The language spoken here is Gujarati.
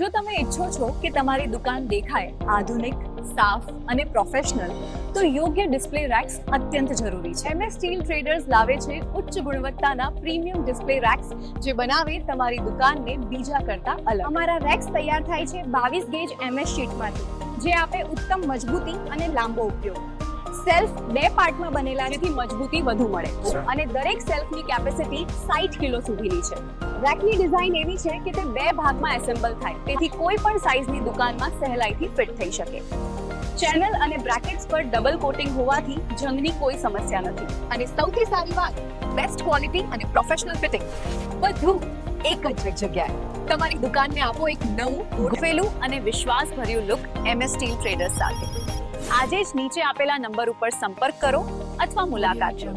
જો તમે ઈચ્છો છો કે તમારી દુકાન દેખાય આધુનિક, સાફ અને પ્રોફેશનલ, તો યોગ્ય ડિસ્પ્લે રેક્સ અત્યંત જરૂરી છે. MS સ્ટીલ ટ્રેડર્સ લાવે છે ઉચ્ચ ગુણવત્તાના પ્રીમિયમ ડિસ્પ્લે રેક્સ, જે બનાવે તમારી દુકાનને બીજા કરતા અલગ. અમારા રેક્સ તૈયાર થાય છે 22 ગેજ MS શીટમાંથી, જે આપે ઉત્તમ મજબૂતી અને લાંબો ઉપયોગ. સેલ્ફ 2 પાર્ટમાં બનેલા છે, જેથી મજબૂતી વધુ મળે અને દરેક સેલ્ફની કેપેસિટી 60 કિલો સુધીની છે. રેકની ડિઝાઇન એવી છે કે તે 2 ભાગમાં એસેમ્બલ થાય, તેથી કોઈ પણ સાઇઝની દુકાનમાં સહેલાઈથી ફિટ થઈ શકે. ચેનલ અને બ્રેકેટ્સ પર ડબલ કોટિંગ હોવાથી જંગની કોઈ સમસ્યા નથી. અને સૌથી સારી વાત, બેસ્ટ ક્વોલિટી અને પ્રોફેશનલ ફિટિંગ બધું એક જ જગ્યાએ. તમારી દુકાનને આપો એક નવું, ગોઠવેલું અને વિશ્વાસભર્યું લુક MS સ્ટીલ ટ્રેડર્સ સાથે. આજે જ નીચે આપેલા નંબર ઉપર સંપર્ક કરો અથવા મુલાકાત લો.